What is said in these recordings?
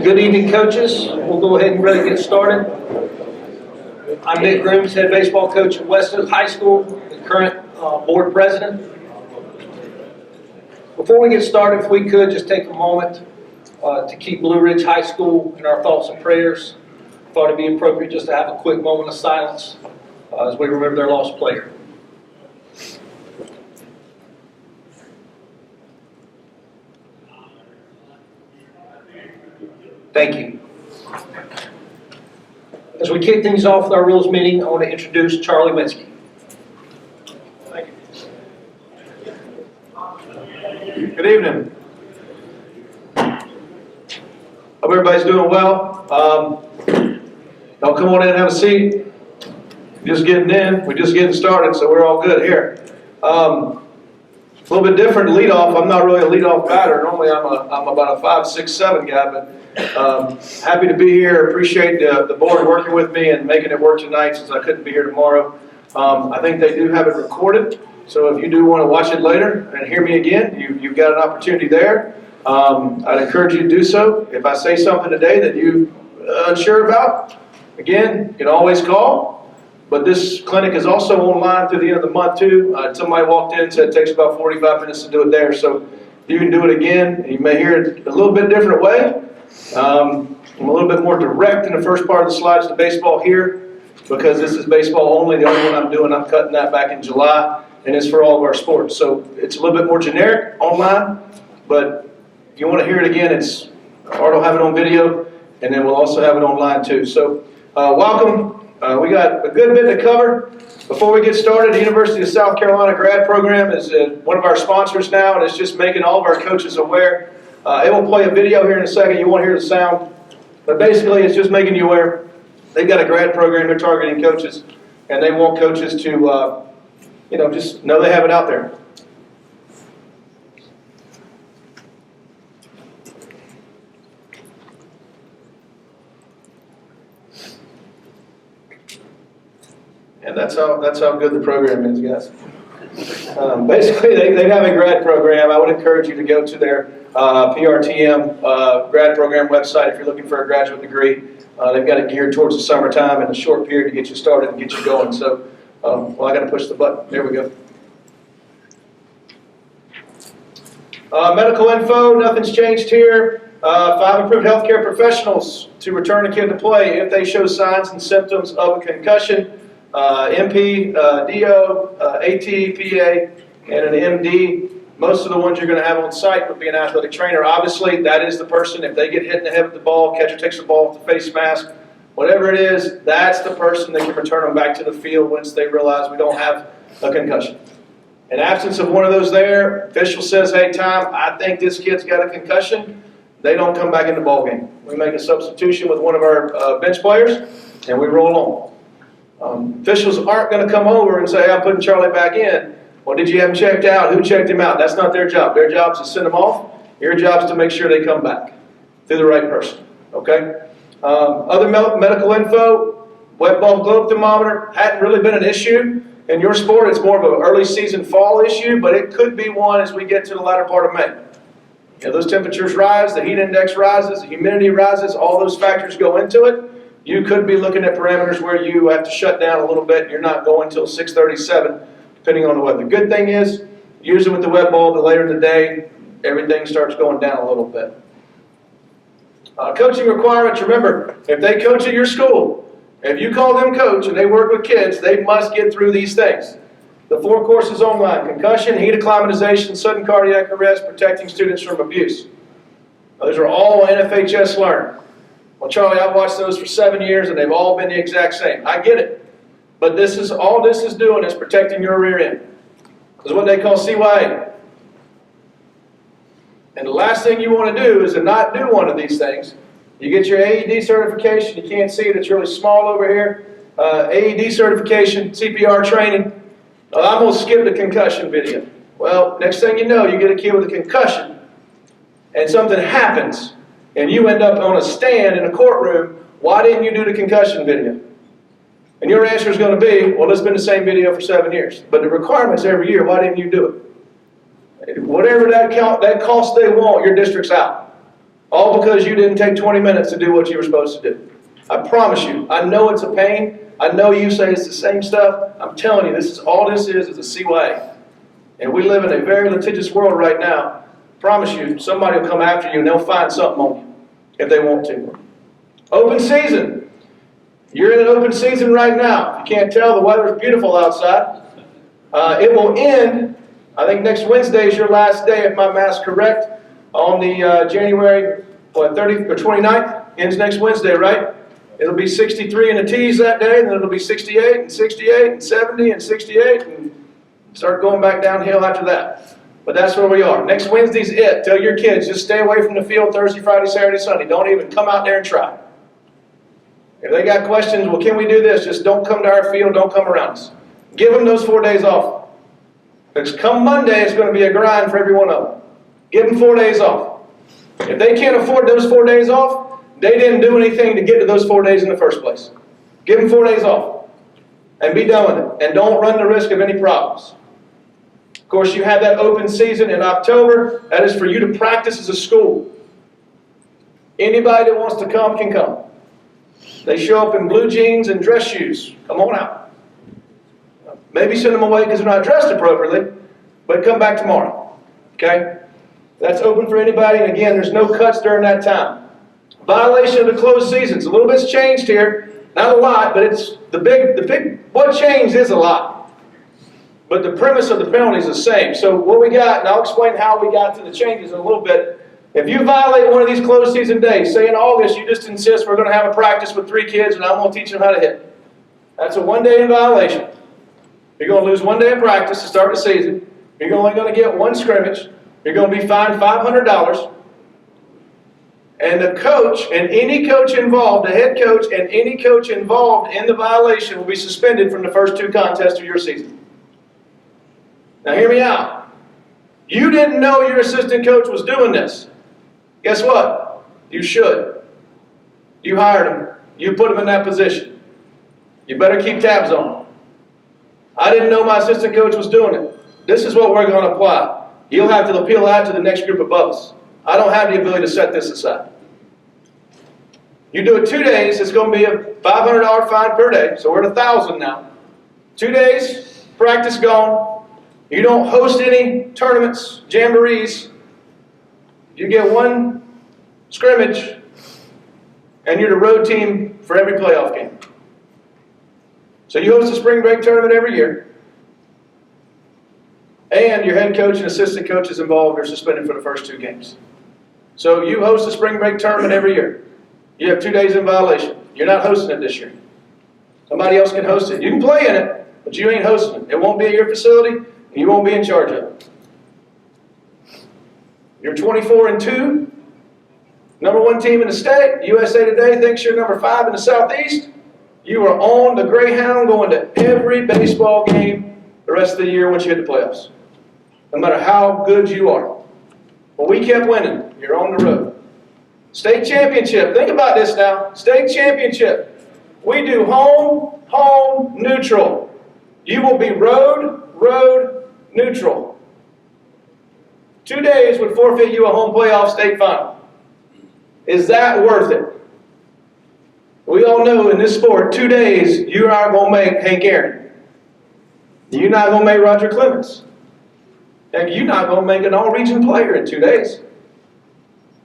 Good evening, coaches. We'll go ahead and ready to get started. I'm Nick Grooms, head baseball coach at Westwood High School, the current board president. Before we get started, if we could just take a moment to keep Blue Ridge High School in our thoughts and prayers. Thought it'd be appropriate just to have a quick moment of silence as we remember their lost player. Thank you. As we kick things off with our rules meeting, I want to introduce Charlie Wentzky. Thank you. Good evening. Hope everybody's doing well. Y'all come on in and have a seat. Just getting in. We're just getting started, so we're all good here. A little bit different leadoff. I'm not really a leadoff batter. Normally I'm about a 5, 6, 7 guy, but happy to be here. Appreciate the board working with me and making it work tonight since I couldn't be here tomorrow. I think they do have it recorded, so if you do want to watch it later and hear me again, you've got an opportunity there. I'd encourage you to do so. If I say something today that you're unsure about, again, you can always call. But this clinic is also online through the end of the month too. Somebody walked in and said it takes about 45 minutes to do it there. So you can do it again. You may hear it a little bit different way. I'm a little bit more direct in the first part of the slides to baseball here because this is baseball only. The only one I'm doing, I'm cutting that back in July, and it's for all of our sports. So it's a little bit more generic online, but if you want to hear it again, Art will have it on video, and then we'll also have it online too. So welcome. We got a good bit to cover. Before we get started, the University of South Carolina grad program is one of our sponsors now, and it's just making all of our coaches aware. It will play a video here in a second. You won't hear the sound. But basically, it's just making you aware. They've got a grad program. They're targeting coaches, and they want coaches to, just know they have it out there. And that's how good the program is, guys. Basically, they have a grad program. I would encourage you to go to their PRTM grad program website if you're looking for a graduate degree. They've got it geared towards the summertime and a short period to get you started and get you going. So, I got to push the button. There we go. Medical info, nothing's changed here. 5 approved healthcare professionals to return a kid to play if they show signs and symptoms of a concussion. MP, DO, AT, PA, and an MD. Most of the ones you're going to have on site would be an athletic trainer. Obviously, that is the person. If they get hit in the head with the ball, catcher takes the ball with the face mask, whatever it is, that's the person that can return them back to the field once they realize we don't have a concussion. In absence of one of those there, official says, hey, Tom, I think this kid's got a concussion. They don't come back in the ball game. We make a substitution with one of our bench players, and we roll on. Officials aren't going to come over and say, I'm putting Charlie back in. Well, did you have him checked out? Who checked him out? That's not their job. Their job is to send them off. Your job is to make sure they come back through the right person. Okay? Other medical info, wet bulb globe thermometer hadn't really been an issue. In your sport, it's more of an early season fall issue, but it could be one as we get to the latter part of May. Those temperatures rise, the heat index rises, the humidity rises, all those factors go into it. You could be looking at parameters where you have to shut down a little bit. You're not going until 6:37, depending on the weather. The good thing is, usually with the wet bulb, the later in the day, everything starts going down a little bit. Coaching requirements, remember, if they coach at your school, if you call them coach and they work with kids, they must get through these things. The 4 courses online: concussion, heat acclimatization, sudden cardiac arrest, protecting students from abuse. Those are all NFHS learned. Well, Charlie, I've watched those for 7 years, and they've all been the exact same. I get it. But all this is doing is protecting your rear end. This is what they call CYA. And the last thing you want to do is to not do one of these things. You get your AED certification. You can't see it. It's really small over here. AED certification, CPR training. I'm going to skip the concussion video. Well, next thing you know, you get a kid with a concussion, and something happens. And you end up on a stand in a courtroom, why didn't you do the concussion video? And your answer is going to be, well, it's been the same video for 7 years. But the requirement's every year, why didn't you do it? Whatever that cost they want, your district's out. All because you didn't take 20 minutes to do what you were supposed to do. I promise you, I know it's a pain. I know you say it's the same stuff. I'm telling you, all this is a CYA. And we live in a very litigious world right now. I promise you, somebody will come after you and they'll find something on you if they want to. Open season. You're in an open season right now. If you can't tell, the weather is beautiful outside. It will end, I think next Wednesday is your last day, if my math's correct, on the January 30th or 29th. Ends next Wednesday, right? It'll be 63 in the tees that day, and then it'll be 68 and 68 and 70 and 68, and start going back downhill after that. But that's where we are. Next Wednesday's it. Tell your kids, just stay away from the field Thursday, Friday, Saturday, Sunday. Don't even come out there and try. If they got questions, well, can we do this? Just don't come to our field, don't come around us. Give them those 4 days off. Because come Monday, it's going to be a grind for every one of them. Give them 4 days off. If they can't afford those 4 days off, they didn't do anything to get to those 4 days in the first place. Give them 4 days off. And be done with it. And don't run the risk of any problems. Of course, you have that open season in October. That is for you to practice as a school. Anybody that wants to come can come. They show up in blue jeans and dress shoes. Come on out. Maybe send them away because they're not dressed appropriately, but come back tomorrow. Okay? That's open for anybody, and again, there's no cuts during that time. Violation of the closed seasons. A little bit's changed here. Not a lot, but it's the big, what changed is a lot. But the premise of the penalty is the same. So what we got, and I'll explain how we got to the changes in a little bit. If you violate one of these closed season days, say in August, you just insist we're going to have a practice with 3 kids and I'm going to teach them how to hit. That's a 1 day in violation. You're going to lose 1 day of practice to start the season. You're only going to get 1 scrimmage. You're going to be fined $500. And the coach and any coach involved, the head coach and any coach involved in the violation will be suspended from the first 2 contests of your season. Now hear me out. You didn't know your assistant coach was doing this. Guess what? You should. You hired him. You put him in that position. You better keep tabs on him. I didn't know my assistant coach was doing it. This is what we're going to apply. You'll have to appeal that to the next group above us. I don't have the ability to set this aside. You do it 2 days, it's going to be a $500 fine per day. So we're at $1,000 now. 2 days, practice gone. You don't host any tournaments, jamborees. You get 1 scrimmage, and you're the road team for every playoff game. So you host a spring break tournament every year. And your head coach and assistant coaches involved are suspended for the first 2 games. So you host a spring break tournament every year. You have 2 days in violation. You're not hosting it this year. Somebody else can host it. You can play in it, but you ain't hosting it. It won't be at your facility, and you won't be in charge of it. You're 24-2, #1 team in the state. USA Today thinks you're #5 in the Southeast. You are on the Greyhound going to every baseball game the rest of the year once you hit the playoffs. No matter how good you are. But we kept winning. You're on the road. State championship. Think about this now. State championship. We do home, home, neutral. You will be road, road, neutral. 2 days would forfeit you a home playoff state final. Is that worth it? We all know in this sport, 2 days, you aren't going to make Hank Aaron. You're not going to make Roger Clemens. And you're not going to make an all-region player in 2 days.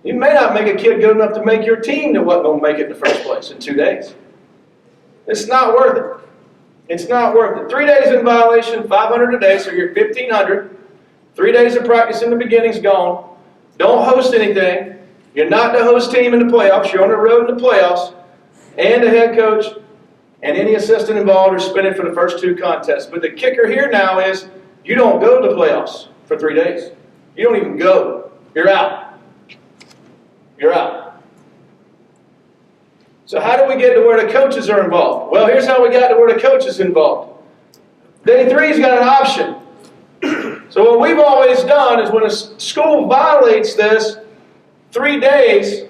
You may not make a kid good enough to make your team that wasn't going to make it in the first place in 2 days. It's not worth it. It's not worth it. 3 days in violation, $500 a day, so you're $1,500. 3 days of practice in the beginning's gone. Don't host anything. You're not the host team in the playoffs. You're on the road in the playoffs. And the head coach and any assistant involved are suspended for the first 2 contests. But the kicker here now is you don't go to the playoffs for 3 days. You don't even go. You're out. You're out. So how do we get to where the coaches are involved? Well, here's how we got to where the coach is involved. Day 3's got an option. So what we've always done is when a school violates this 3 days,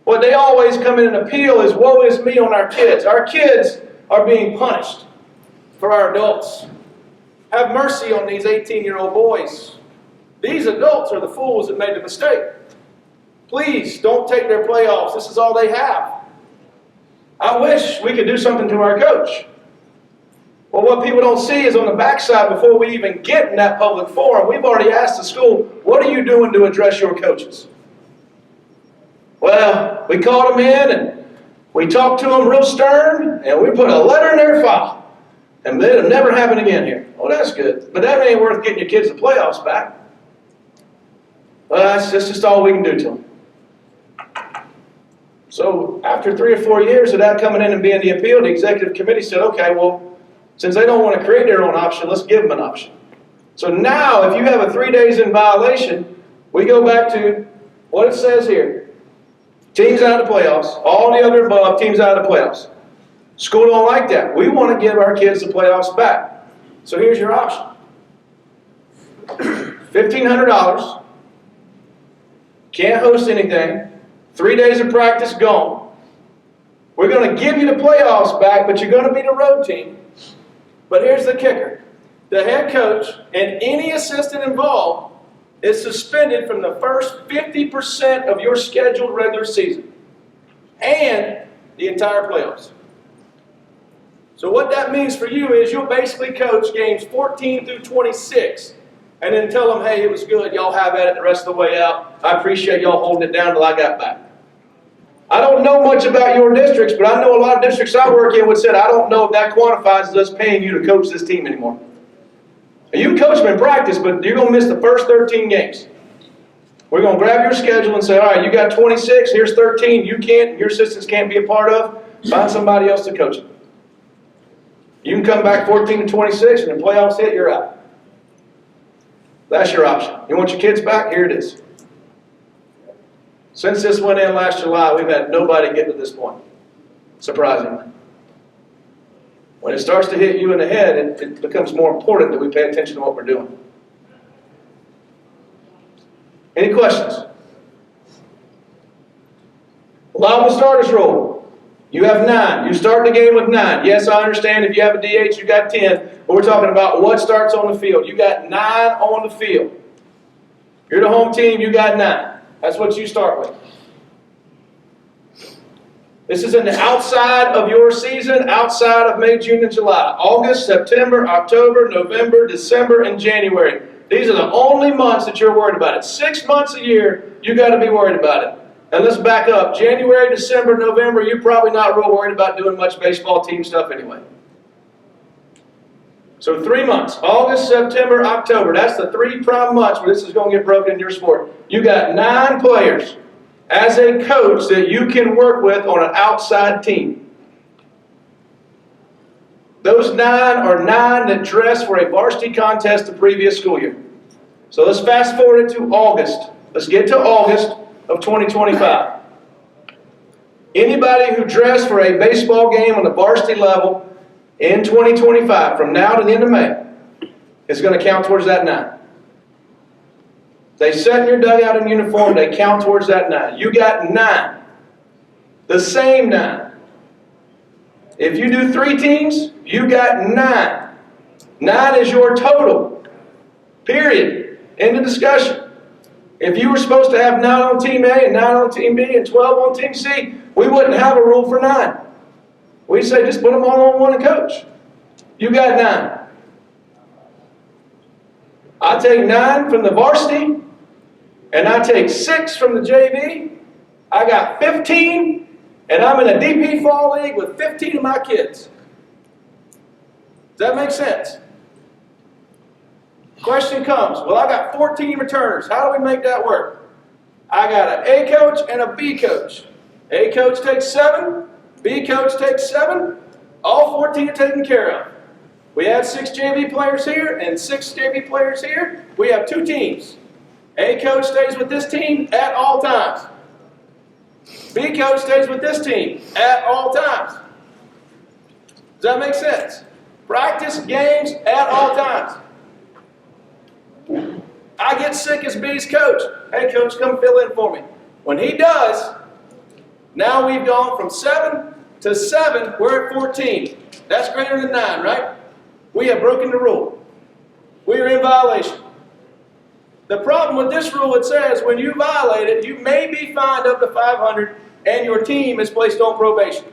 what they always come in and appeal is, woe is me on our kids. Our kids are being punished for our adults. Have mercy on these 18-year-old boys. These adults are the fools that made the mistake. Please don't take their playoffs. This is all they have. I wish we could do something to our coach. Well, what people don't see is on the backside, before we even get in that public forum, we've already asked the school, what are you doing to address your coaches? Well, we called them in and we talked to them real stern and we put a letter in their file. And it'll never happen again here. Oh, that's good. But that ain't worth getting your kids the playoffs back. Well, that's just all we can do to them. So after 3 or 4 years of that coming in and being the appeal, the executive committee said, okay, well, since they don't want to create their own option, let's give them an option. So now, if you have a 3 days in violation, we go back to what it says here. Teams out of the playoffs, all the other above, teams out of the playoffs. School don't like that. We want to give our kids the playoffs back. So here's your option. $1,500. Can't host anything. 3 days of practice gone. We're going to give you the playoffs back, but you're going to be the road team. But here's the kicker. The head coach and any assistant involved is suspended from the first 50% of your scheduled regular season and the entire playoffs. So what that means for you is you'll basically coach games 14 through 26 and then tell them, hey, it was good. Y'all have at it the rest of the way out. I appreciate y'all holding it down until I got back. I don't know much about your districts, but I know a lot of districts I work in would say, I don't know if that quantifies as us paying you to coach this team anymore. And you can coach them in practice, but you're going to miss the first 13 games. We're going to grab your schedule and say, all right, you got 26, here's 13, you can't, your assistants can't be a part of, find somebody else to coach it. You can come back 14 to 26, and the playoffs hit, you're out. That's your option. You want your kids back? Here it is. Since this went in last July, we've had nobody get to this point, surprisingly. When it starts to hit you in the head, it becomes more important that we pay attention to what we're doing. Any questions? Allowable starters rule. You have 9. You start the game with 9. Yes, I understand if you have a DH, you got 10. But we're talking about what starts on the field. You got 9 on the field. You're the home team, you got 9. That's what you start with. This is in the outside of your season, outside of May, June, and July. August, September, October, November, December, and January. These are the only months that you're worried about it. 6 months a year, you got to be worried about it. And let's back up. January, December, November, you're probably not real worried about doing much baseball team stuff anyway. So 3 months, August, September, October. That's the 3 prime months where this is going to get broken in your sport. You got 9 players as a coach that you can work with on an outside team. Those 9 are 9 that dressed for a varsity contest the previous school year. So let's fast forward it to August. Let's get to August of 2025. Anybody who dressed for a baseball game on the varsity level in 2025, from now to the end of May, is going to count towards that 9. They set in your dugout in uniform, they count towards that 9. You got 9. The same 9. If you do 3 teams, you got 9. 9 is your total. Period. End of discussion. If you were supposed to have 9 on Team A and 9 on Team B and 12 on Team C, we wouldn't have a rule for 9. We'd say just put them all on one and coach. You got 9. I take 9 from the varsity, and I take 6 from the JV. I got 15, and I'm in a DP fall league with 15 of my kids. Does that make sense? Question comes, well, I got 14 returners. How do we make that work? I got an A coach and a B coach. A coach takes 7, B coach takes 7. All 14 are taken care of. We have 6 JV players here and 6 JV players here. We have 2 teams. A coach stays with this team at all times. B coach stays with this team at all times. Does that make sense? Practice games at all times. I get sick as B's coach. Hey, coach, come fill in for me. When he does, now we've gone from 7 to 7. We're at 14. That's greater than 9, right? We have broken the rule. We are in violation. The problem with this rule, it says when you violate it, you may be fined up to $500 and your team is placed on probation.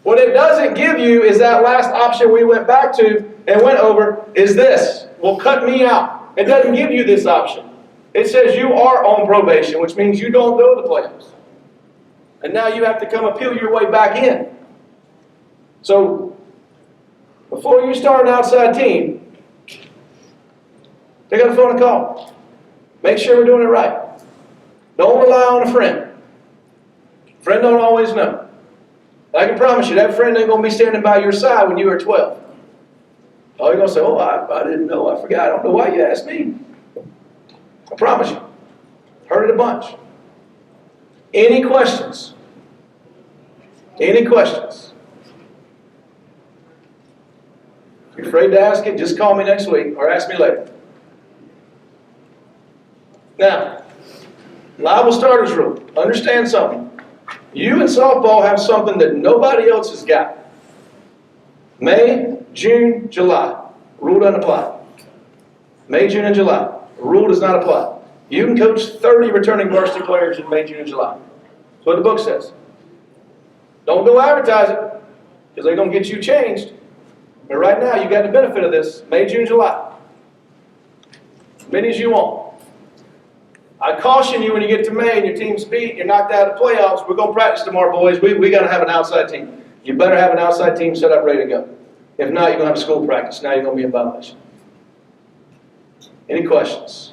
What it doesn't give you is that last option we went back to and went over is this. Well, cut me out. It doesn't give you this option. It says you are on probation, which means you don't go to the playoffs. And now you have to come appeal your way back in. So, before you start an outside team, pick up the phone and call. Make sure we're doing it right. Don't rely on a friend. Friend don't always know. I can promise you, that friend ain't going to be standing by your side when you are 12. Oh, you're going to say, oh, I didn't know, I forgot, I don't know why you asked me. I promise you. Heard it a bunch. Any questions? Any questions? If you're afraid to ask it, just call me next week or ask me later. Now, liable starters rule. Understand something. You in softball have something that nobody else has got. May, June, July. Rule doesn't apply. May, June, and July. Rule does not apply. You can coach 30 returning varsity players in May, June, and July. That's what the book says. Don't go advertise it, because they're going to get you changed. But right now, you got the benefit of this. May, June, July. As many as you want. I caution you when you get to May and your team's beat, you're knocked out of the playoffs, we're going to practice tomorrow, boys. We got to have an outside team. You better have an outside team set up, ready to go. If not, you're going to have a school practice. Now you're going to be in violation. Any questions?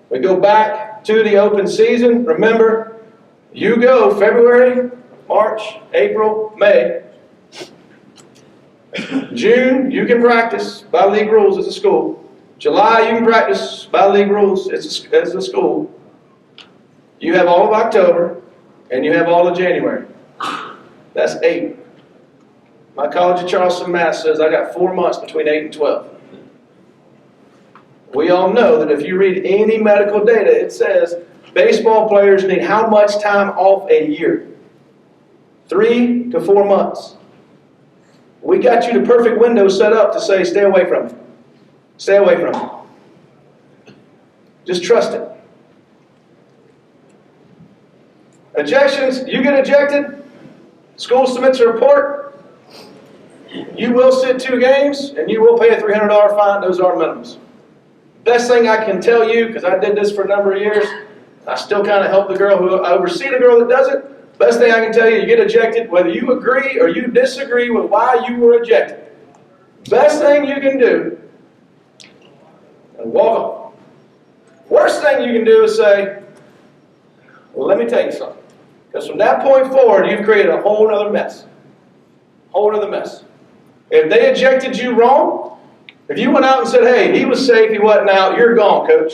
We go back to the open season. Remember, you go February, March, April, May. June, you can practice by league rules as a school. July, you can practice by league rules as a school. You have all of October, and you have all of January. That's 8. My College of Charleston math says I got 4 months between 8 and 12. We all know that if you read any medical data, it says baseball players need how much time off a year? 3 to 4 months. We got you the perfect window set up to say stay away from it. Stay away from it. Just trust it. Ejections, you get ejected, school submits a report, you will sit 2 games, and you will pay a $300 fine. Those are minimums. Best thing I can tell you, because I did this for a number of years, I still kind of help the girl who, I oversee the girl that does it. Best thing I can tell you, you get ejected, whether you agree or you disagree with why you were ejected. Best thing you can do, and walk off. Worst thing you can do is say, well, let me tell you something. Because from that point forward, you've created a whole other mess. Whole other mess. If they ejected you wrong, if you went out and said, hey, he was safe, he wasn't out, you're gone, coach.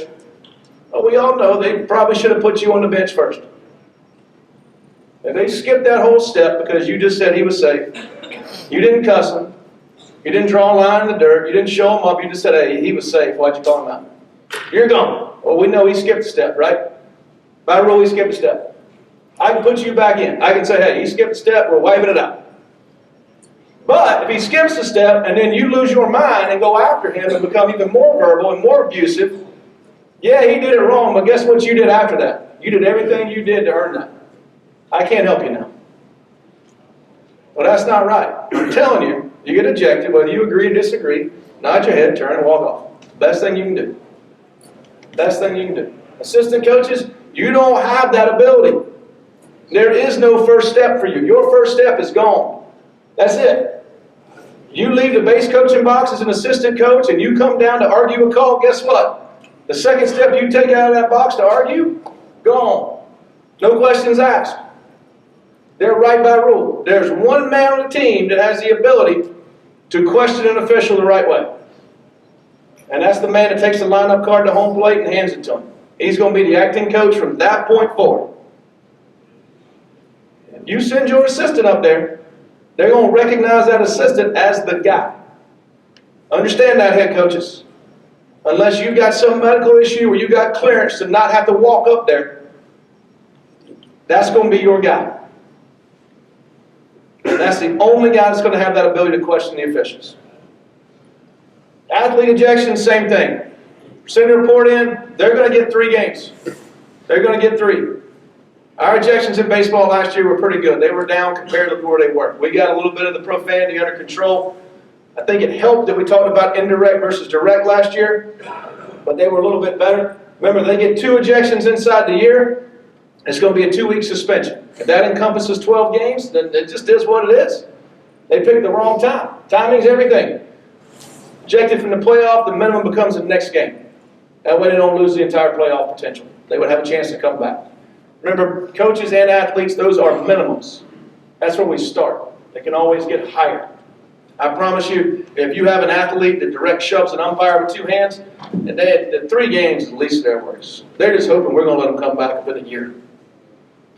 Well, we all know they probably should have put you on the bench first. If they skipped that whole step because you just said he was safe, you didn't cuss him, you didn't draw a line in the dirt, you didn't show him up, you just said, hey, he was safe, why'd you call him out? You're gone. Well, we know he skipped a step, right? By rule, he skipped a step. I can put you back in. I can say, hey, he skipped a step, we're waving it out. But if he skips a step and then you lose your mind and go after him and become even more verbal and more abusive, yeah, he did it wrong, but guess what you did after that? You did everything you did to earn that. I can't help you now. Well, that's not right. I'm telling you, you get ejected, whether you agree or disagree, nod your head, turn and walk off. Best thing you can do. Best thing you can do. Assistant coaches, you don't have that ability. There is no first step for you. Your first step is gone. That's it. You leave the base coaching box as an assistant coach and you come down to argue a call, guess what? The second step you take out of that box to argue, gone. No questions asked. They're right by rule. There's one man on the team that has the ability to question an official the right way. And that's the man that takes the lineup card to home plate and hands it to him. He's going to be the acting coach from that point forward. If you send your assistant up there, they're going to recognize that assistant as the guy. Understand that, head coaches. Unless you've got some medical issue or you got clearance to not have to walk up there, that's going to be your guy. And that's the only guy that's going to have that ability to question the officials. Athlete ejection, same thing. send a report in, they're going to get 3 games. They're going to get 3. Our ejections in baseball last year were pretty good. They were down compared to where they were. We got a little bit of the profanity under control. I think it helped that we talked about indirect versus direct last year, but they were a little bit better. Remember, they get 2 ejections inside the year. It's going to be a 2-week suspension. If that encompasses 12 games, then it just is what it is. They picked the wrong time. Timing's everything. Ejected from the playoff, the minimum becomes the next game. That way they don't lose the entire playoff potential. They would have a chance to come back. Remember, coaches and athletes, those are minimums. That's where we start. They can always get higher. I promise you, if you have an athlete that direct shoves an umpire with 2 hands, and the 3 games is the least of their worries. They're just hoping we're going to let them come back within a year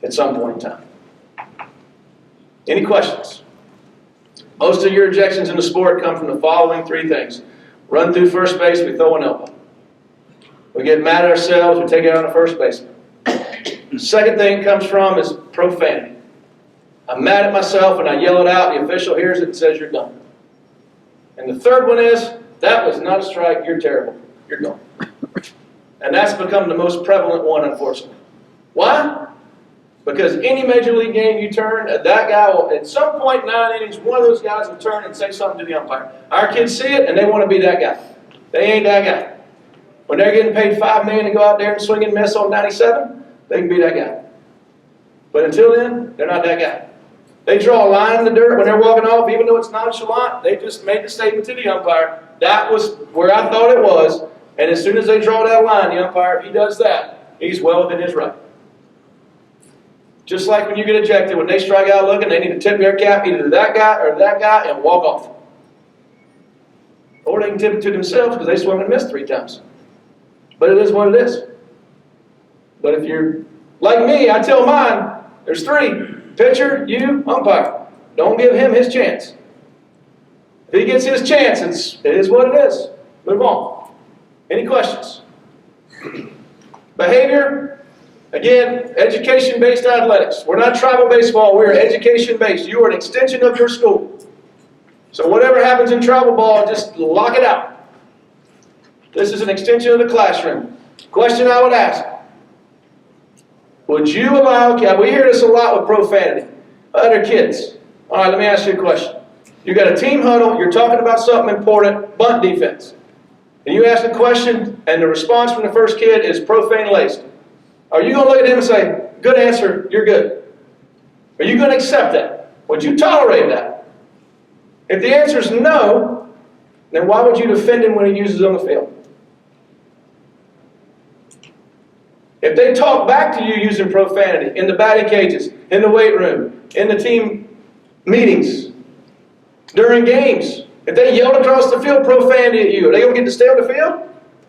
at some point in time. Any questions? Most of your ejections in the sport come from the following 3 things. Run through first base, we throw an elbow. We get mad at ourselves, we take it out on the first baseman. The second thing it comes from is profanity. I'm mad at myself and I yell it out, the official hears it and says you're done. And the third one is, that was not a strike, you're terrible, you're gone. And that's become the most prevalent one, unfortunately. Why? Because any major league game you turn, that guy will, at some point in 9 innings, one of those guys will turn and say something to the umpire. Our kids see it and they want to be that guy. They ain't that guy. When they're getting paid $5 million to go out there and swing and miss on 97, they can be that guy. But until then, they're not that guy. They draw a line in the dirt when they're walking off, even though it's nonchalant. They just made the statement to the umpire, that was where I thought it was. And as soon as they draw that line, the umpire, if he does that, he's well within his right. Just like when you get ejected, when they strike out looking, they need to tip their cap either to that guy or that guy and walk off. Or they can tip it to themselves because they swung and missed 3 times. But it is what it is. But if you're like me, I tell mine, there's 3. Pitcher, you, umpire. Don't give him his chance. If he gets his chance, it is what it is. Move on. Any questions? Behavior, again, education-based athletics. We're not tribal baseball, we're education-based. You are an extension of your school. So whatever happens in tribal ball, just lock it out. This is an extension of the classroom. Question I would ask. Would you allow, we hear this a lot with profanity, other kids. All right, let me ask you a question. You got a team huddle, you're talking about something important, bunt defense. And you ask a question, and the response from the first kid is profane-laced. Are you going to look at him and say, good answer, you're good? Are you going to accept that? Would you tolerate that? If the answer is no, then why would you defend him when he uses it on the field? If they talk back to you using profanity in the batting cages, in the weight room, in the team meetings, during games, if they yelled across the field profanity at you, are they going to get to stay on the field?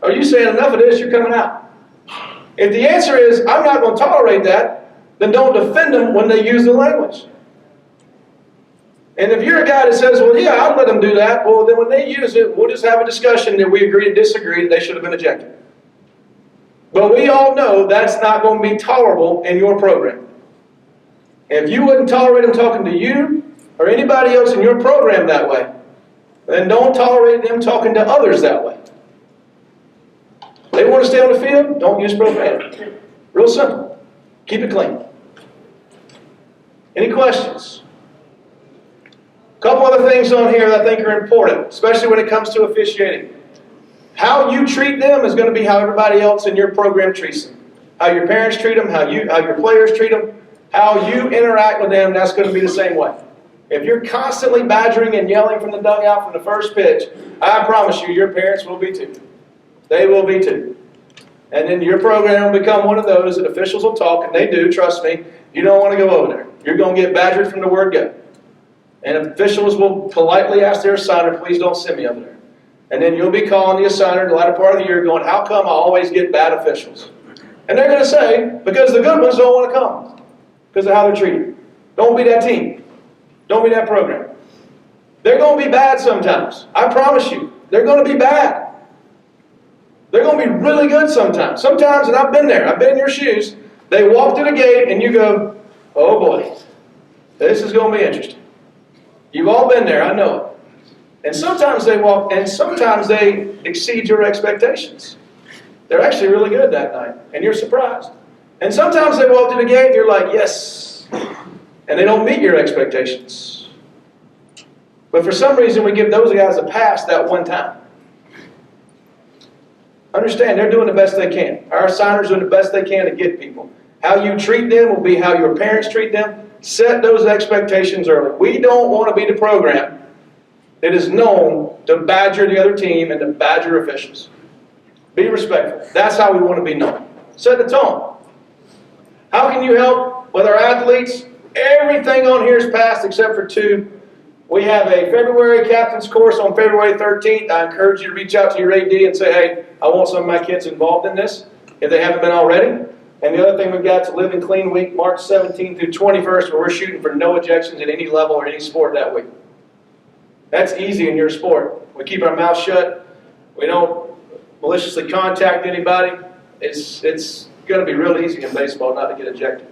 Or are you saying enough of this, you're coming out? If the answer is, I'm not going to tolerate that, then don't defend them when they use the language. And if you're a guy that says, well, yeah, I'll let them do that, well, then when they use it, we'll just have a discussion that we agree to disagree that they should have been ejected. But we all know that's not going to be tolerable in your program. If you wouldn't tolerate them talking to you or anybody else in your program that way, then don't tolerate them talking to others that way. They want to stay on the field, don't use profanity. Real simple. Keep it clean. Any questions? A couple other things on here that I think are important, especially when it comes to officiating. How you treat them is going to be how everybody else in your program treats them. How your parents treat them, how your players treat them, how you interact with them, that's going to be the same way. If you're constantly badgering and yelling from the dugout from the first pitch, I promise you, your parents will be too. They will be too. And then your program will become one of those that officials will talk, and they do, trust me, you don't want to go over there. You're going to get badgered from the word go. And officials will politely ask their assigner, please don't send me over there. And then you'll be calling the assigner the latter part of the year going, how come I always get bad officials? And they're going to say, because the good ones don't want to come. Because of how they're treated. Don't be that team. Don't be that program. They're going to be bad sometimes. I promise you. They're going to be bad. They're going to be really good sometimes. Sometimes, and I've been there. I've been in your shoes. They walk through the gate and you go, oh boy. This is going to be interesting. You've all been there. I know it. And sometimes they walk, and sometimes they exceed your expectations. They're actually really good that night, and you're surprised. And sometimes they walk through the gate and you're like, yes, and they don't meet your expectations. But for some reason, we give those guys a pass that one time. Understand, they're doing the best they can. Our signers are doing the best they can to get people. How you treat them will be how your parents treat them. Set those expectations early. We don't want to be the program that is known to badger the other team and to badger officials. Be respectful. That's how we want to be known. Set the tone. How can you help with our athletes? Everything on here is passed except for 2. We have a February captain's course on February 13th. I encourage you to reach out to your AD and say, hey, I want some of my kids involved in this, if they haven't been already. And the other thing we've got is Live and Clean Week, March 17th through 21st, where we're shooting for no ejections at any level or any sport that week. That's easy in your sport. We keep our mouth shut. We don't maliciously contact anybody. It's going to be real easy in baseball not to get ejected.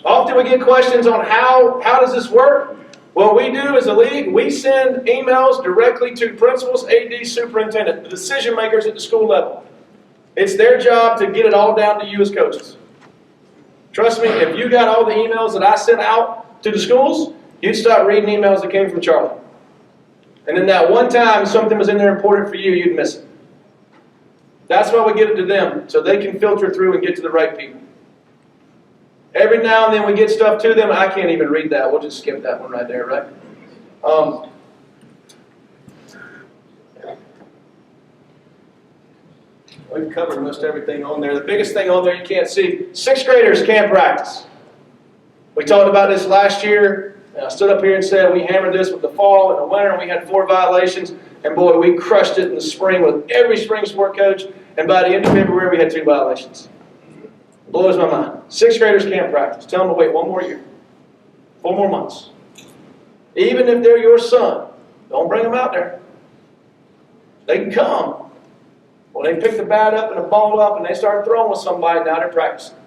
Often we get questions on how does this work? What we do as a league, we send emails directly to principals, AD, superintendent, the decision makers at the school level. It's their job to get it all down to you as coaches. Trust me, if you got all the emails that I sent out to the schools, you'd stop reading emails that came from Charlie. And then that one time something was in there important for you, you'd miss it. That's why we get it to them, so they can filter through and get to the right people. Every now and then we get stuff to them. I can't even read that. We'll just skip that one right there, right? We've covered most everything on there. The biggest thing on there you can't see, 6th graders can't practice. We talked about this last year. And I stood up here and said we hammered this with the fall and the winter, and we had 4 violations. And boy, we crushed it in the spring with every spring sport coach. And by the end of February, we had 2 violations. Blows my mind. 6th graders can't practice. Tell them to wait 1 more year. 4 more months. Even if they're your son, don't bring them out there. They can come. When they pick the bat up and the ball up and they start throwing with somebody, now they're practicing.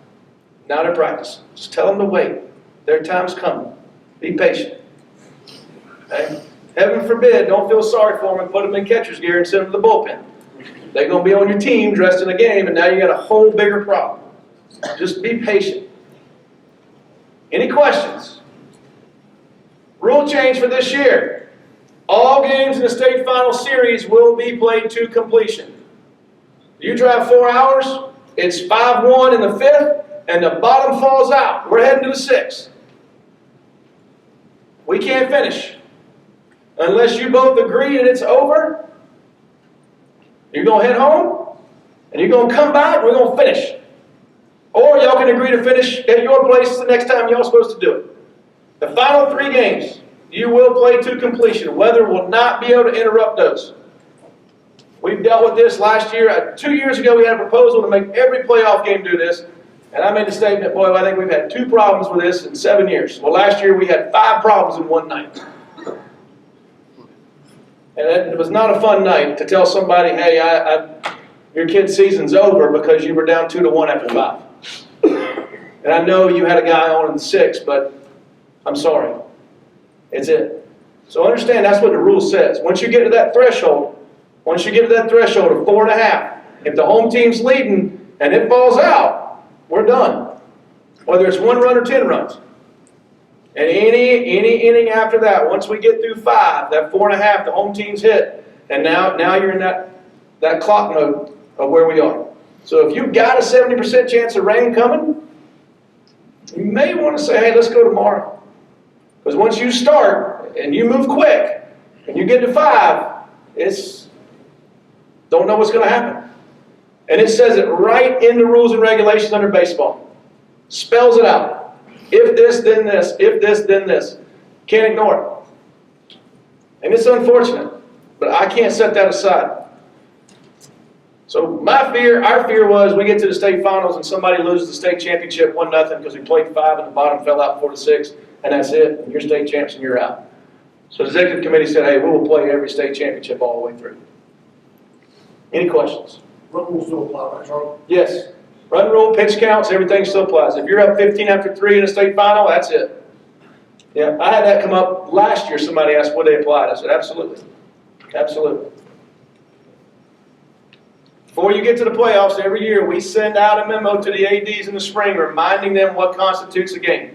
Now they're practicing. Just tell them to wait. Their time's coming. Be patient. Okay? Heaven forbid, don't feel sorry for them and put them in catcher's gear and send them to the bullpen. They're going to be on your team dressed in a game, and now you got a whole bigger problem. Just be patient. Any questions? Rule change for this year. All games in the state final series will be played to completion. You drive 4 hours, it's 5-1 in the 5th, and the bottom falls out. We're heading to the 6th. We can't finish. Unless you both agree that it's over, you're going to head home, and you're going to come back, and we're going to finish. Or y'all can agree to finish at your place the next time y'all supposed to do it. The final 3 games, you will play to completion. Weather will not be able to interrupt those. We've dealt with this last year. 2 years ago, we had a proposal to make every playoff game do this. And I made the statement, boy, I think we've had 2 problems with this in 7 years. Well, last year we had 5 problems in 1 night. And it was not a fun night to tell somebody, hey, your kid's season's over because you were down 2-1 after 5. And I know you had a guy on in the 6th, but I'm sorry. It's it. So understand that's what the rule says. Once you get to that threshold of 4.5, if the home team's leading and it falls out, we're done. Whether it's 1 run or 10 runs. And any inning after that, once we get through 5, that 4.5, the home team's hit. And now you're in that clock mode of where we are. So if you've got a 70% chance of rain coming, you may want to say, hey, let's go tomorrow. Because once you start and you move quick and you get to 5, don't know what's going to happen. And it says it right in the rules and regulations under baseball. Spells it out. If this, then this. If this, then this. Can't ignore it. And it's unfortunate, but I can't set that aside. So our fear was we get to the state finals and somebody loses the state championship 1-0 because we played 5 and the bottom fell out 4-6, and that's it. And you're state champs and you're out. So the executive committee said, hey, we will play every state championship all the way through. Any questions? Run rule still apply, right, Charlie? Yes. Run rule, pitch counts, everything still applies. If you're up 15 after 3 in a state final, that's it. Yeah, I had that come up last year. Somebody asked would they apply. I said absolutely. Absolutely. Before you get to the playoffs, every year we send out a memo to the ADs in the spring reminding them what constitutes a game.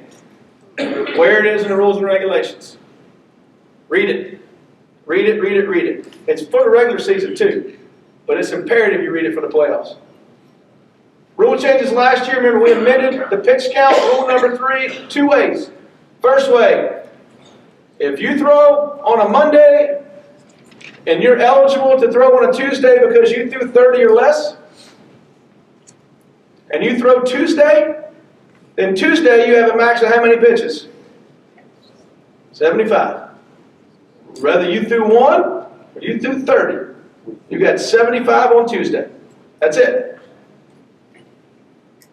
Where it is in the rules and regulations. Read it. Read it, read it, read it. It's for the regular season too, but it's imperative you read it for the playoffs. Rule changes last year, remember we amended the pitch count, rule number 3, 2 ways. First way, if you throw on a Monday and you're eligible to throw on a Tuesday because you threw 30 or less, and you throw Tuesday, then Tuesday you have a max of how many pitches? 75. Whether you threw 1 or you threw 30, you got 75 on Tuesday. That's it.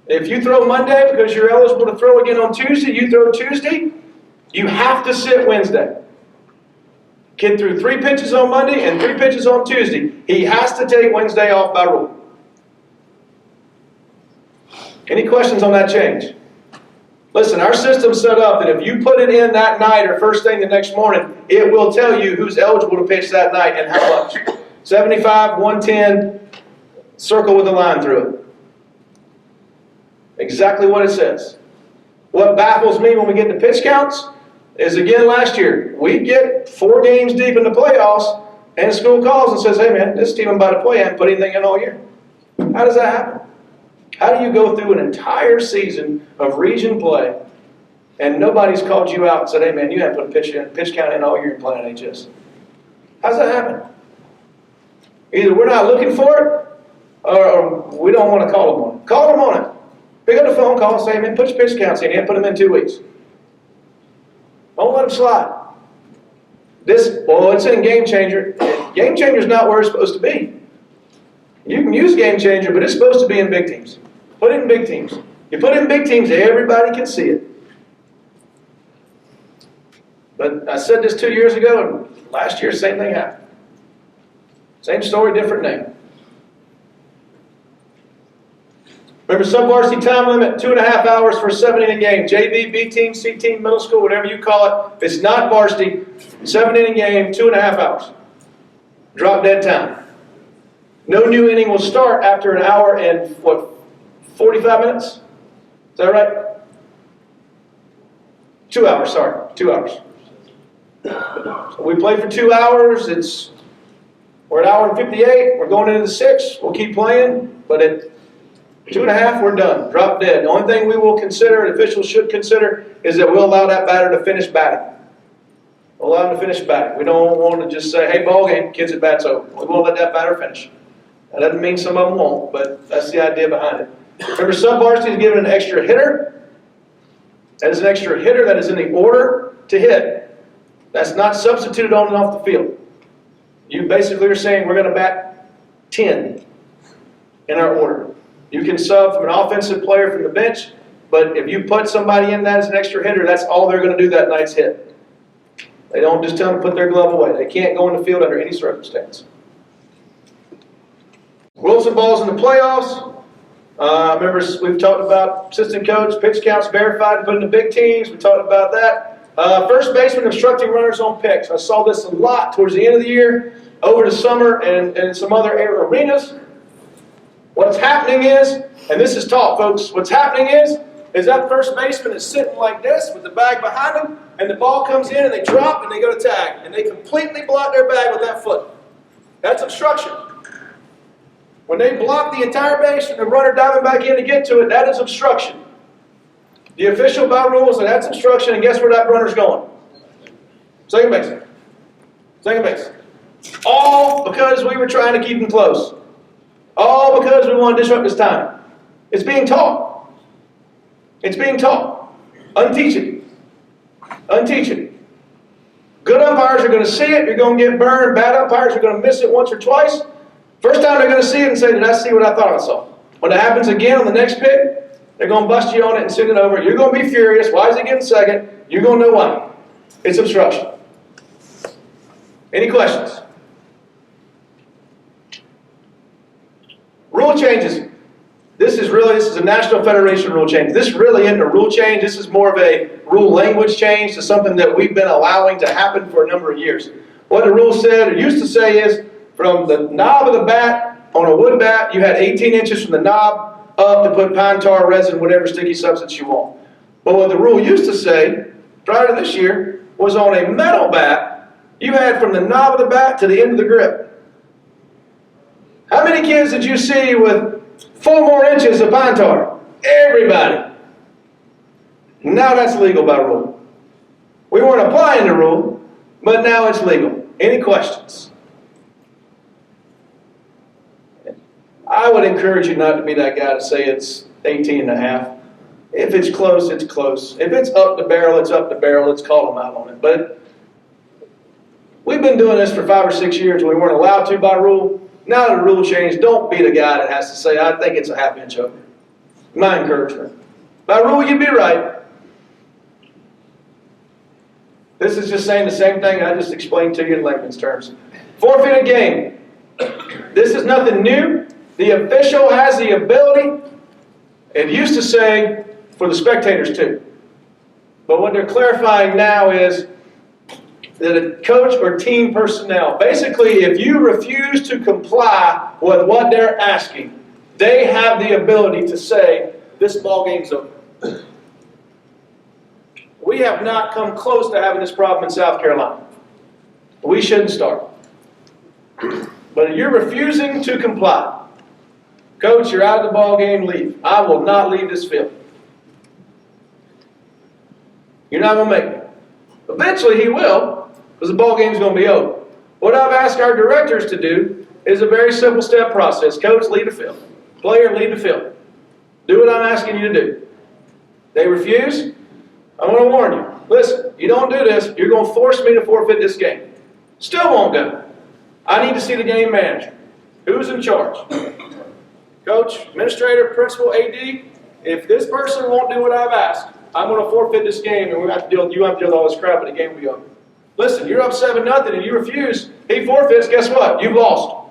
If you throw Monday because you're eligible to throw again on Tuesday, you throw Tuesday, you have to sit Wednesday. Kid threw 3 pitches on Monday and 3 pitches on Tuesday. He has to take Wednesday off by rule. Any questions on that change? Listen, our system's set up that if you put it in that night or first thing the next morning, it will tell you who's eligible to pitch that night and how much. 75, 110, circle with a line through it. Exactly what it says. What baffles me when we get to pitch counts is, again, last year, we get 4 games deep in the playoffs, and the school calls and says, hey man, this team I'm about to play hasn't put anything in all year. How does that happen? How do you go through an entire season of region play and nobody's called you out and said, hey man, you haven't put a pitch count in all year in playing HS? How's that happen? Either we're not looking for it or we don't want to call them on it. Call them on it. Pick up the phone call and say, man, put your pitch counts in. You haven't put them in 2 weeks. Don't let them slide. It's in Game Changer. Game Changer is not where it's supposed to be. You can use Game Changer, but it's supposed to be in big teams. Put it in big teams. You put it in big teams, everybody can see it. But I said this 2 years ago, and last year, same thing happened. Same story, different name. Remember, sub-varsity time limit, 2.5 hours for a 7-inning game. JV, B team, C team, middle school, whatever you call it. If it's not varsity, 7-inning game, 2.5 hours. Drop dead time. No new inning will start after an hour and, 45 minutes? Is that right? 2 hours, sorry, 2 hours. So we play for 2 hours, we're at 1 hour and 58, we're going into the 6th, we'll keep playing, but at 2.5, we're done, drop dead. The only thing we will consider, and officials should consider, is that we'll allow that batter to finish batting. We'll allow him to finish batting. We don't want to just say, hey, ball game, kids at bat's over. We won't let that batter finish. That doesn't mean some of them won't, but that's the idea behind it. Remember, sub-varsity is given an extra hitter. That is an extra hitter that is in the order to hit. That's not substituted on and off the field. You basically are saying we're going to bat 10 in our order. You can sub from an offensive player from the bench, but if you put somebody in that as an extra hitter, that's all they're going to do that night's hit. They don't just tell them to put their glove away. They can't go in the field under any circumstance. Wilson balls in the playoffs. Remember, we've talked about assistant coach, pitch counts verified, put in the big teams. We talked about that. First baseman obstructing runners on picks. I saw this a lot towards the end of the year, over the summer, and some other arenas. What's happening is, and this is taught, folks, what's happening is that first baseman is sitting like this with the bag behind him, and the ball comes in and they drop and they go to tag, and they completely block their bag with that foot. That's obstruction. When they block the entire base and the runner diving back in to get to it, that is obstruction. The official by rules, and that's obstruction, and guess where that runner's going? Second base. Second base. All because we were trying to keep them close. All because we want to disrupt this time. It's being taught. It's being taught. Unteach it. Unteach it. Good umpires are going to see it. You're going to get burned. Bad umpires are going to miss it once or twice. First time they're going to see it and say, did I see what I thought I saw? When it happens again on the next pick, they're going to bust you on it and send it over. You're going to be furious. Why is he getting second? You're going to know why. It's obstruction. Any questions? Rule changes. This is a National Federation rule change. This really isn't a rule change. This is more of a rule language change to something that we've been allowing to happen for a number of years. What the rule said or used to say is, from the knob of the bat on a wood bat, you had 18 inches from the knob up to put pine tar, resin, whatever sticky substance you want. But what the rule used to say, prior to this year, was on a metal bat, you had from the knob of the bat to the end of the grip. How many kids did you see with 4 more inches of pine tar? Everybody. Now that's legal by rule. We weren't applying the rule, but now it's legal. Any questions? I would encourage you not to be that guy to say it's 18 and a half. If it's close, it's close. If it's up the barrel, it's up the barrel. Let's call them out on it. But we've been doing this for 5 or 6 years. We weren't allowed to by rule. Now that the rule changed, don't be the guy that has to say, I think it's a half inch over. My encouragement. By rule, you'd be right. This is just saying the same thing I just explained to you in layman's terms. Forfeited game. This is nothing new. The official has the ability. It used to say for the spectators too. But what they're clarifying now is that a coach or team personnel, basically if you refuse to comply with what they're asking, they have the ability to say, this ball game's over. We have not come close to having this problem in South Carolina. We shouldn't start. But if you're refusing to comply, coach, you're out of the ball game, leave. I will not leave this field. You're not going to make it. Eventually he will, because the ball game's going to be over. What I've asked our directors to do is a very simple step process. Coach, leave the field. Player, leave the field. Do what I'm asking you to do. They refuse, I'm going to warn you. Listen, you don't do this, you're going to force me to forfeit this game. Still won't go. I need to see the game manager. Who's in charge? Coach, administrator, principal, AD, if this person won't do what I've asked, I'm going to forfeit this game and you have to deal with all this crap and the game will be over. Listen, you're up 7-0 and you refuse, he forfeits, guess what? You've lost.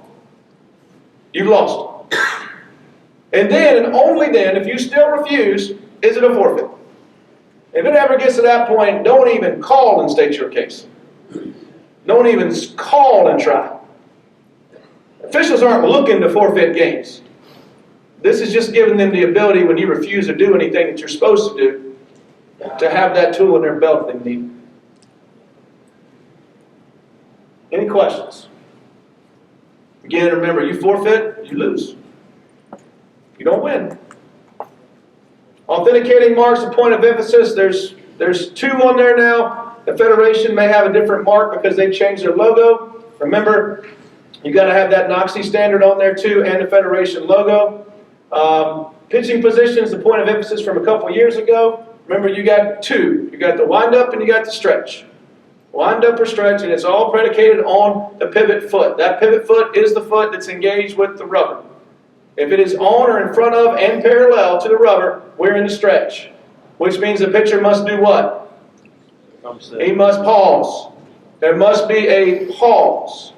You've lost. And then, and only then, if you still refuse, is it a forfeit. If it ever gets to that point, don't even call and state your case. Don't even call and try. Officials aren't looking to forfeit games. This is just giving them the ability, when you refuse to do anything that you're supposed to do, to have that tool in their belt they need. Any questions? Again, remember, you forfeit, you lose. You don't win. Authenticating marks, a point of emphasis. There's 2 on there now. The Federation may have a different mark because they've changed their logo. Remember, you got to have that NOXI standard on there too, and the Federation logo. Pitching positions, the point of emphasis from a couple years ago. Remember, you got 2. You got the wind up and you got the stretch. Wind up or stretch, and it's all predicated on the pivot foot. That pivot foot is the foot that's engaged with the rubber. If it is on or in front of and parallel to the rubber, we're in the stretch. Which means the pitcher must do what? He must pause. There must be a pause.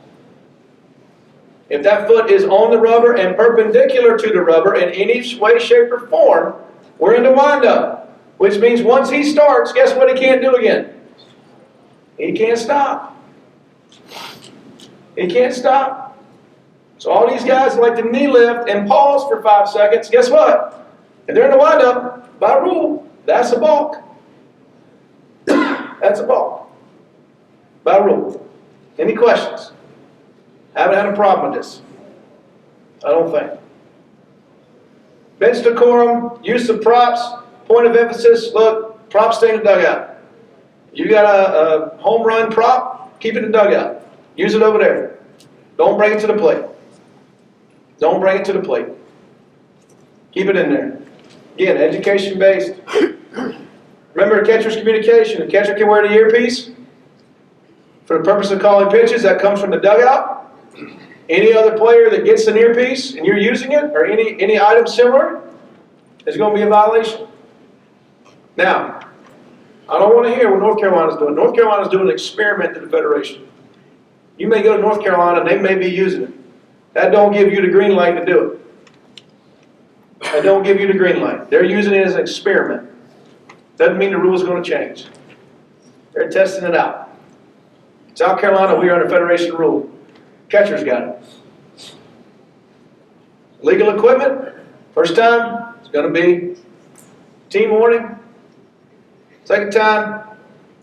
If that foot is on the rubber and perpendicular to the rubber in any way, shape, or form, we're in the wind-up. Which means once he starts, guess what he can't do again? He can't stop. He can't stop. So all these guys like to knee lift and pause for 5 seconds. Guess what? If they're in the wind-up, by rule, that's a balk. That's a balk. By rule. Any questions? Haven't had a problem with this. I don't think. Bench decorum, use of props, point of emphasis. Look, props stay in the dugout. You got a home run prop, keep it in the dugout. Use it over there. Don't bring it to the plate. Don't bring it to the plate. Keep it in there. Again, education-based. Remember catcher's communication. The catcher can wear the earpiece for the purpose of calling pitches. That comes from the dugout. Any other player that gets an earpiece and you're using it, or any item similar, is going to be a violation. Now, I don't want to hear what North Carolina's doing. North Carolina's doing an experiment to the Federation. You may go to North Carolina and they may be using it. That don't give you the green light to do it. That don't give you the green light. They're using it as an experiment. Doesn't mean the rule's going to change. They're testing it out. South Carolina, we are under Federation rule. Catcher's got it. Legal equipment, first time, it's gonna be team warning. Second time,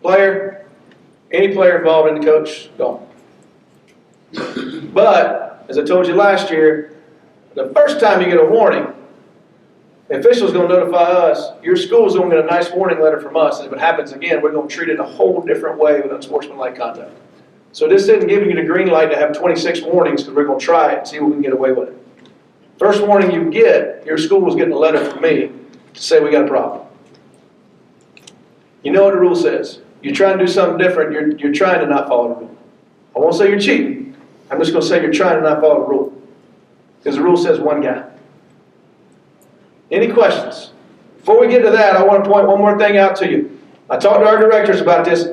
any player involved in the coach, gone. But, as I told you last year, the first time you get a warning, the official's gonna notify us, your school's gonna get a nice warning letter from us, and if it happens again, we're gonna treat it a whole different way with unsportsmanlike conduct. So this isn't giving you the green light to have 26 warnings, because we're gonna try it and see if we can get away with it. First warning you get, your school is getting a letter from me to say we got a problem. You know what the rule says. You try and do something different, you're trying to not follow the rule. I won't say you're cheating. I'm just going to say you're trying to not follow the rule. Because the rule says one guy. Any questions? Before we get to that, I want to point one more thing out to you. I talked to our directors about this.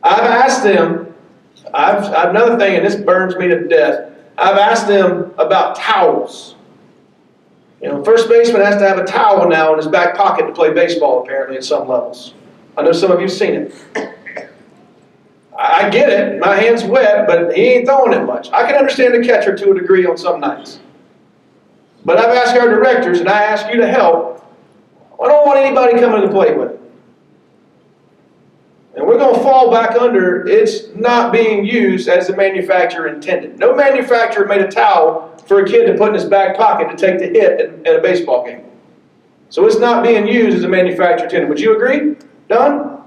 I've asked them, I've another thing, and this burns me to death. I've asked them about towels. You know, first baseman has to have a towel now in his back pocket to play baseball, apparently, at some levels. I know some of you have seen it. I get it. My hand's wet, but he ain't throwing it much. I can understand the catcher to a degree on some nights. But I've asked our directors, and I ask you to help. I don't want anybody coming to the plate with it. And we're going to fall back under it's not being used as the manufacturer intended. No manufacturer made a towel for a kid to put in his back pocket to take the hit at a baseball game. So it's not being used as a manufacturer intended. Would you agree? Done?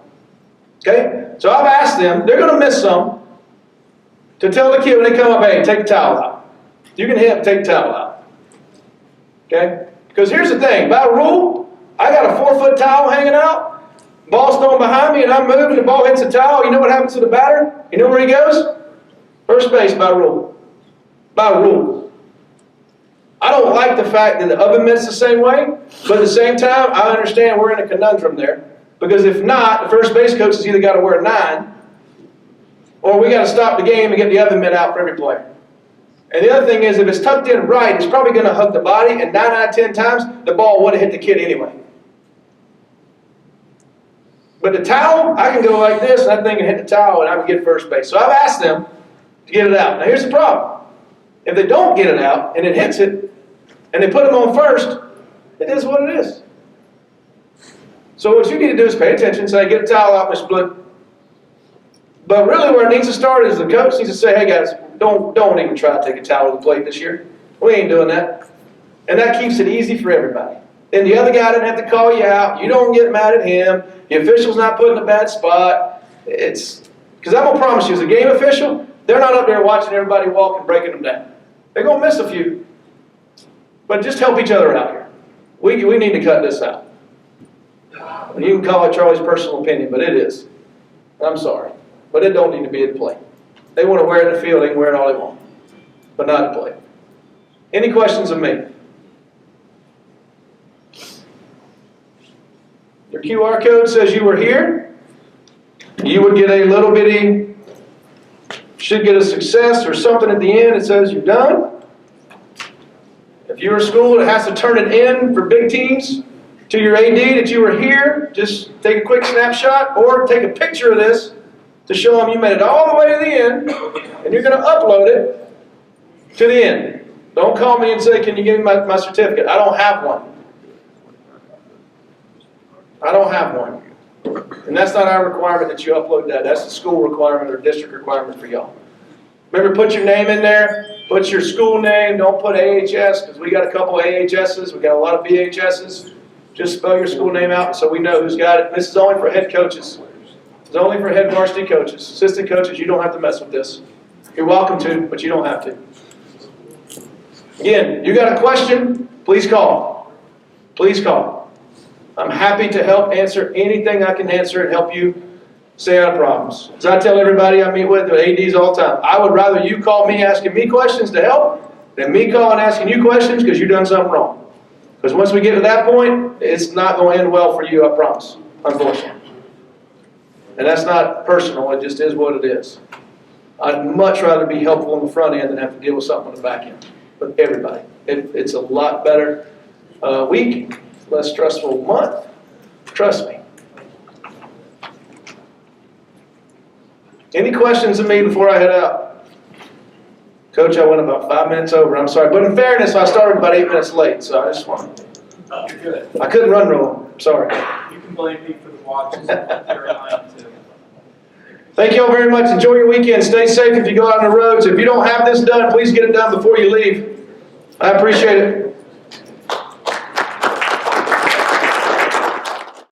Okay? So I've asked them, they're going to miss some, to tell the kid when they come up, hey, take the towel out. You can hit, take the towel out. Okay? Because here's the thing, by rule, I got a 4-foot towel hanging out, ball's thrown behind me, and I'm moving, the ball hits the towel, you know what happens to the batter? You know where he goes? First base, by rule. By rule. I don't like the fact that the oven mitts the same way, but at the same time, I understand we're in a conundrum there. Because if not, the first base coach has either got to wear a 9, or we got to stop the game and get the oven mitt out for every player. And the other thing is, if it's tucked in right, it's probably going to hug the body, and 9 out of 10 times, the ball would have hit the kid anyway. But the towel, I can go like this, and that thing can hit the towel, and I can get first base. So I've asked them to get it out. Now here's the problem. If they don't get it out, and it hits it, and they put them on first, it is what it is. So what you need to do is pay attention, say, get a towel out, Mr. Blue. But really where it needs to start is the coach needs to say, hey guys, don't even try to take a towel to the plate this year. We ain't doing that. And that keeps it easy for everybody. Then the other guy doesn't have to call you out. You don't get mad at him. The official's not put in a bad spot. Because I'm going to promise you, as a game official, they're not up there watching everybody walk and breaking them down. They're going to miss a few. But just help each other out here. We need to cut this out. You can call it Charlie's personal opinion, but it is. I'm sorry. But it don't need to be at the plate. They want to wear it in the field, they can wear it all they want. But not at the plate. Any questions of me? Your QR code says you were here. You would get a little bitty, should get a success or something at the end that says you're done. If you're a school that has to turn it in for big teams, to your AD that you were here, just take a quick snapshot or take a picture of this to show them you made it all the way to the end, and you're going to upload it to the end. Don't call me and say, can you give me my certificate? I don't have one. I don't have one. And that's not our requirement that you upload that. That's the school requirement or district requirement for y'all. Remember, put your name in there. Put your school name. Don't put AHS, because we got a couple AHSs. We got a lot of BHSs. Just spell your school name out so we know who's got it. This is only for head coaches. It's only for head varsity coaches. Assistant coaches, you don't have to mess with this. You're welcome to, but you don't have to. Again, you got a question, please call. Please call. I'm happy to help answer anything I can answer and help you stay out of problems. As I tell everybody I meet with, ADs all the time, I would rather you call me asking me questions to help than me calling asking you questions because you've done something wrong. Because once we get to that point, it's not going to end well for you, I promise, unfortunately. And that's not personal, it just is what it is. I'd much rather be helpful on the front end than have to deal with something on the back end. But everybody, it's a lot better week, less stressful month, trust me. Any questions of me before I head out? Coach, I went about 5 minutes over, I'm sorry. But in fairness, I started about 8 minutes late, so I just want, Oh, you're good. I couldn't run roll, sorry. You can blame me for the watches in Carolina too. Thank you all very much. Enjoy your weekend. Stay safe if you go out on the roads. If you don't have this done, please get it done before you leave. I appreciate it.